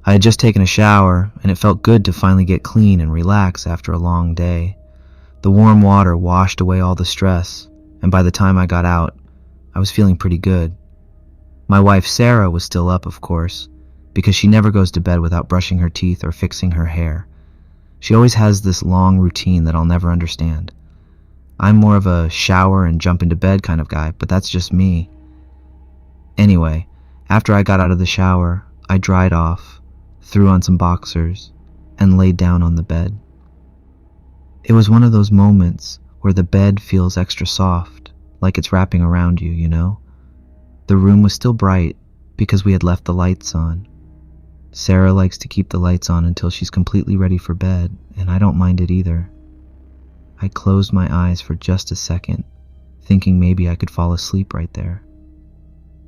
I had just taken a shower, and it felt good to finally get clean and relax after a long day. The warm water washed away all the stress, and by the time I got out, I was feeling pretty good. My wife Sarah was still up, of course, because she never goes to bed without brushing her teeth or fixing her hair. She always has this long routine that I'll never understand. I'm more of a shower and jump into bed kind of guy, but that's just me. Anyway, after I got out of the shower, I dried off, threw on some boxers, and laid down on the bed. It was one of those moments where the bed feels extra soft, like it's wrapping around you, you know? The room was still bright because we had left the lights on. Sarah likes to keep the lights on until she's completely ready for bed, and I don't mind it either. I closed my eyes for just a second, thinking maybe I could fall asleep right there.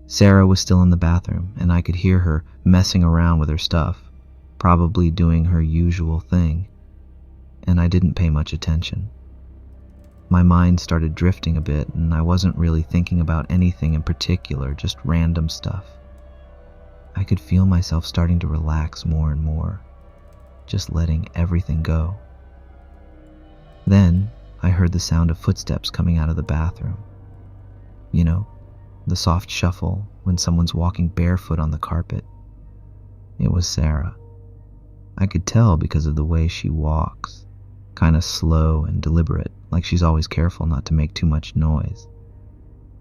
Sarah was still in the bathroom, and I could hear her messing around with her stuff, probably doing her usual thing, and I didn't pay much attention. My mind started drifting a bit, and I wasn't really thinking about anything in particular, just random stuff. I could feel myself starting to relax more and more, just letting everything go. Then I heard the sound of footsteps coming out of the bathroom. You know, the soft shuffle when someone's walking barefoot on the carpet. It was Sarah. I could tell because of the way she walks, kind of slow and deliberate, like she's always careful not to make too much noise.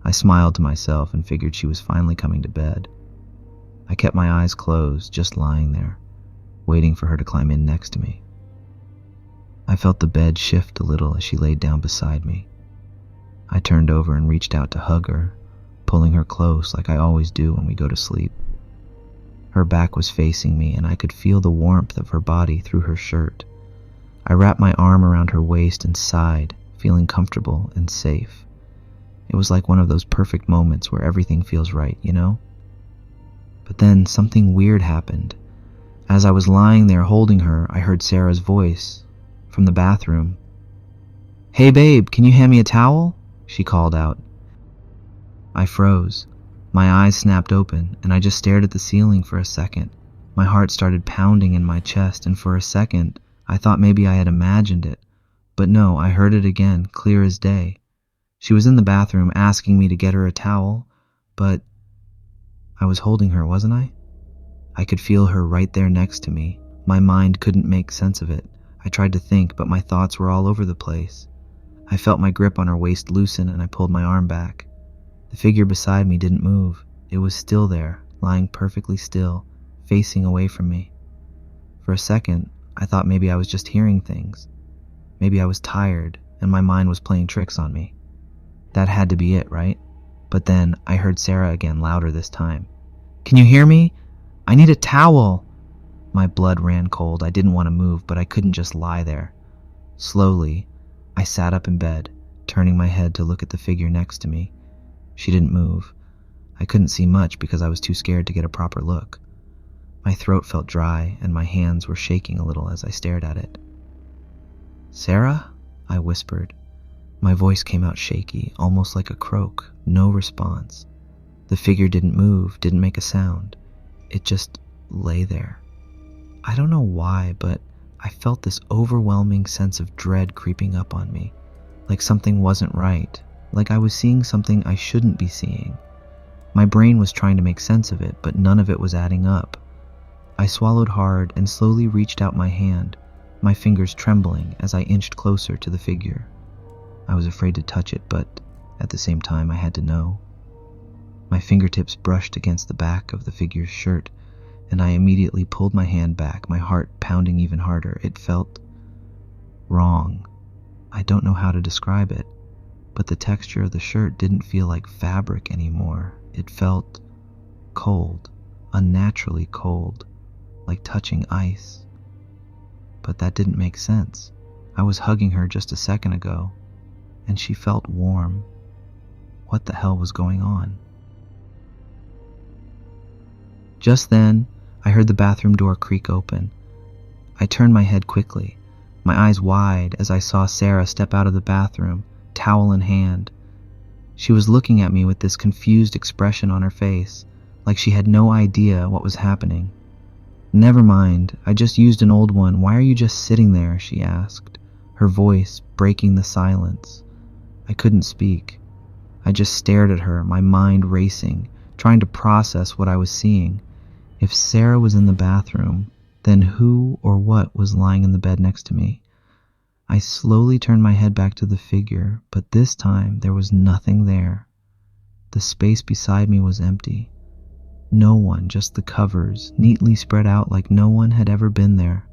I smiled to myself and figured she was finally coming to bed. I kept my eyes closed, just lying there, waiting for her to climb in next to me. I felt the bed shift a little as she laid down beside me. I turned over and reached out to hug her, pulling her close like I always do when we go to sleep. Her back was facing me, and I could feel the warmth of her body through her shirt. I wrapped my arm around her waist and sighed, feeling comfortable and safe. It was like one of those perfect moments where everything feels right, you know? But then something weird happened. As I was lying there holding her, I heard Sarah's voice from the bathroom. "Hey babe, can you hand me a towel?" she called out. I froze. My eyes snapped open, and I just stared at the ceiling for a second. My heart started pounding in my chest, and for a second, I thought maybe I had imagined it. But no, I heard it again, clear as day. She was in the bathroom asking me to get her a towel, but I was holding her, wasn't I? I could feel her right there next to me. My mind couldn't make sense of it. I tried to think, but my thoughts were all over the place. I felt my grip on her waist loosen, and I pulled my arm back. The figure beside me didn't move. It was still there, lying perfectly still, facing away from me. For a second, I thought maybe I was just hearing things. Maybe I was tired, and my mind was playing tricks on me. That had to be it, right? But then I heard Sarah again, louder this time. "Can you hear me? I need a towel." My blood ran cold. I didn't want to move, but I couldn't just lie there. Slowly, I sat up in bed, turning my head to look at the figure next to me. She didn't move. I couldn't see much because I was too scared to get a proper look. My throat felt dry, and my hands were shaking a little as I stared at it. "Sarah?" I whispered. My voice came out shaky, almost like a croak. No response. The figure didn't move, didn't make a sound. It just lay there. I don't know why, but I felt this overwhelming sense of dread creeping up on me, like something wasn't right, like I was seeing something I shouldn't be seeing. My brain was trying to make sense of it, but none of it was adding up. I swallowed hard and slowly reached out my hand, my fingers trembling as I inched closer to the figure. I was afraid to touch it, but at the same time I had to know. My fingertips brushed against the back of the figure's shirt, and I immediately pulled my hand back, my heart pounding even harder. It felt wrong. I don't know how to describe it, but the texture of the shirt didn't feel like fabric anymore. It felt cold, unnaturally cold, like touching ice. But that didn't make sense. I was hugging her just a second ago, and she felt warm. What the hell was going on? Just then, I heard the bathroom door creak open. I turned my head quickly, my eyes wide as I saw Sarah step out of the bathroom, towel in hand. She was looking at me with this confused expression on her face, like she had no idea what was happening. "Never mind, I just used an old one. Why are you just sitting there?" she asked, her voice breaking the silence. I couldn't speak. I just stared at her, my mind racing, trying to process what I was seeing. If Sarah was in the bathroom, then who or what was lying in the bed next to me? I slowly turned my head back to the figure, but this time there was nothing there. The space beside me was empty. No one, just the covers, neatly spread out like no one had ever been there.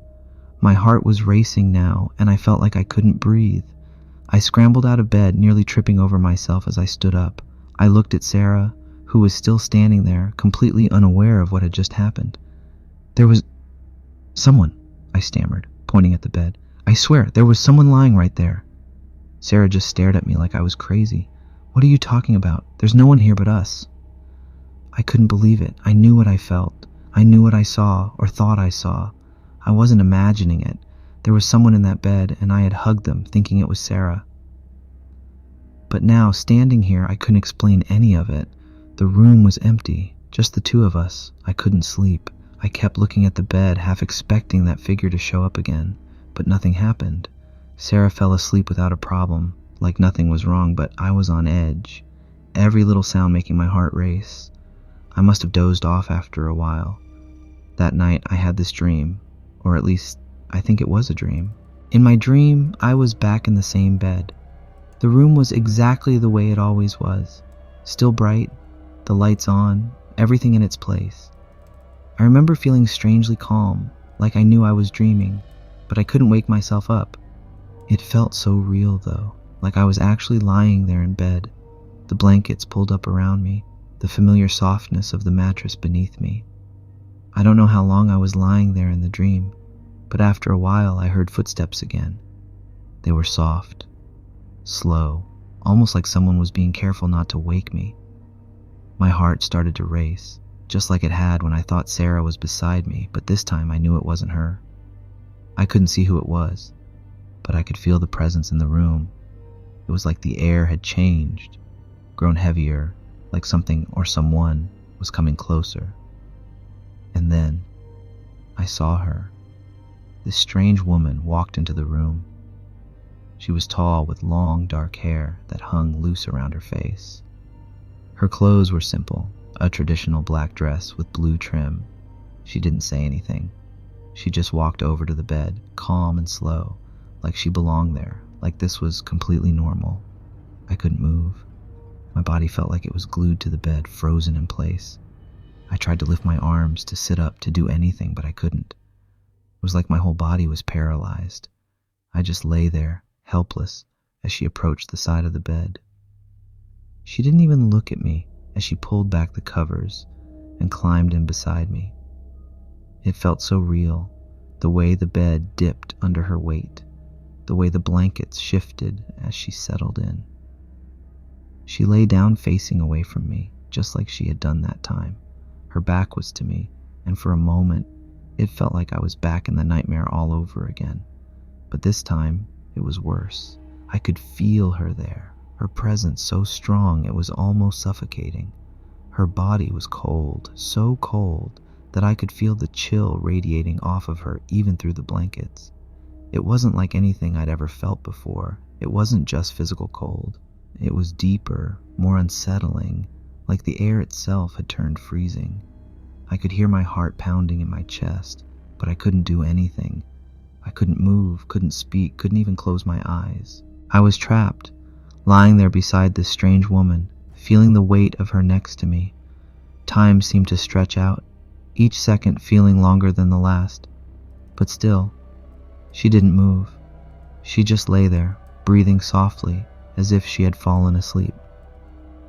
My heart was racing now, and I felt like I couldn't breathe. I scrambled out of bed, nearly tripping over myself as I stood up. I looked at Sarah, who was still standing there, completely unaware of what had just happened. "There was someone," I stammered, pointing at the bed. "I swear, there was someone lying right there." Sarah just stared at me like I was crazy. "What are you talking about? There's no one here but us." I couldn't believe it. I knew what I felt. I knew what I saw, or thought I saw. I wasn't imagining it. There was someone in that bed, and I had hugged them, thinking it was Sarah. But now, standing here, I couldn't explain any of it. The room was empty, just the two of us. I couldn't sleep. I kept looking at the bed, half expecting that figure to show up again. But nothing happened. Sarah fell asleep without a problem, like nothing was wrong, but I was on edge. Every little sound making my heart race. I must have dozed off after a while. That night, I had this dream, or at least, I think it was a dream. In my dream, I was back in the same bed. The room was exactly the way it always was. Still bright, the lights on, everything in its place. I remember feeling strangely calm, like I knew I was dreaming, but I couldn't wake myself up. It felt so real, though, like I was actually lying there in bed, the blankets pulled up around me, the familiar softness of the mattress beneath me. I don't know how long I was lying there in the dream, but after a while I heard footsteps again. They were soft, slow, almost like someone was being careful not to wake me. My heart started to race, just like it had when I thought Sarah was beside me, but this time I knew it wasn't her. I couldn't see who it was, but I could feel the presence in the room. It was like the air had changed, grown heavier, like something or someone was coming closer. And then I saw her. This strange woman walked into the room. She was tall with long dark hair that hung loose around her face. Her clothes were simple, a traditional black dress with blue trim. She didn't say anything. She just walked over to the bed, calm and slow, like she belonged there, like this was completely normal. I couldn't move. My body felt like it was glued to the bed, frozen in place. I tried to lift my arms, to sit up, to do anything, but I couldn't. It was like my whole body was paralyzed. I just lay there, helpless, as she approached the side of the bed. She didn't even look at me as she pulled back the covers and climbed in beside me. It felt so real, the way the bed dipped under her weight, the way the blankets shifted as she settled in. She lay down facing away from me, just like she had done that time. Her back was to me, and for a moment, it felt like I was back in the nightmare all over again. But this time, it was worse. I could feel her there, her presence so strong it was almost suffocating. Her body was cold, so cold that I could feel the chill radiating off of her even through the blankets. It wasn't like anything I'd ever felt before. It wasn't just physical cold. It was deeper, more unsettling, like the air itself had turned freezing. I could hear my heart pounding in my chest, but I couldn't do anything. I couldn't move, couldn't speak, couldn't even close my eyes. I was trapped, lying there beside this strange woman, feeling the weight of her next to me. Time seemed to stretch out, each second feeling longer than the last. But still, she didn't move. She just lay there, breathing softly, as if she had fallen asleep.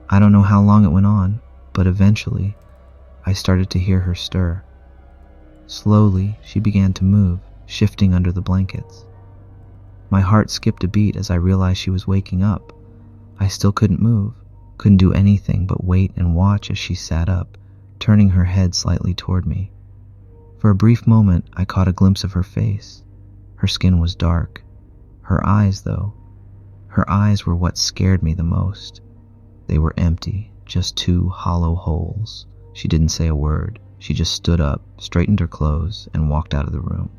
I don't know how long it went on, but eventually, I started to hear her stir. Slowly, she began to move, shifting under the blankets. My heart skipped a beat as I realized she was waking up. I still couldn't move, couldn't do anything but wait and watch as she sat up, turning her head slightly toward me. For a brief moment, I caught a glimpse of her face. Her skin was dark. Her eyes, though, her eyes were what scared me the most. They were empty, just two hollow holes. She didn't say a word, She just stood up, straightened her clothes, and walked out of the room.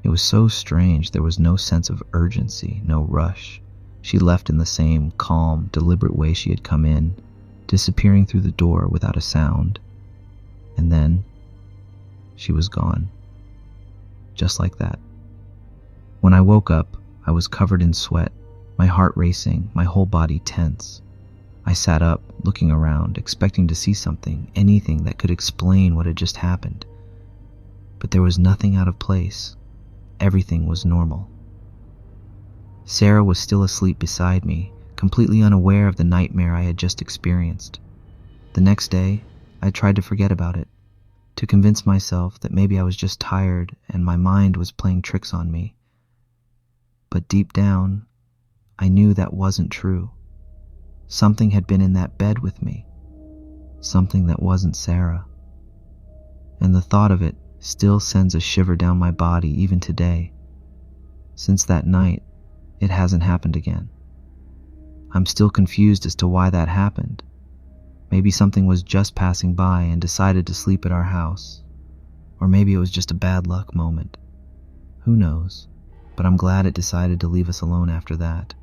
It was so strange. There was no sense of urgency, no rush. She left in the same calm, deliberate way she had come in, disappearing through the door without a sound. And then she was gone. Just like that. When I woke up, I was covered in sweat, my heart racing, my whole body tense. I sat up, looking around, expecting to see something, anything that could explain what had just happened. But there was nothing out of place. Everything was normal. Sarah was still asleep beside me, completely unaware of the nightmare I had just experienced. The next day, I tried to forget about it, to convince myself that maybe I was just tired and my mind was playing tricks on me. But deep down, I knew that wasn't true. Something had been in that bed with me. Something that wasn't Sarah. And the thought of it still sends a shiver down my body even today. Since that night, it hasn't happened again. I'm still confused as to why that happened. Maybe something was just passing by and decided to sleep at our house. Or maybe it was just a bad luck moment. Who knows? But I'm glad it decided to leave us alone after that.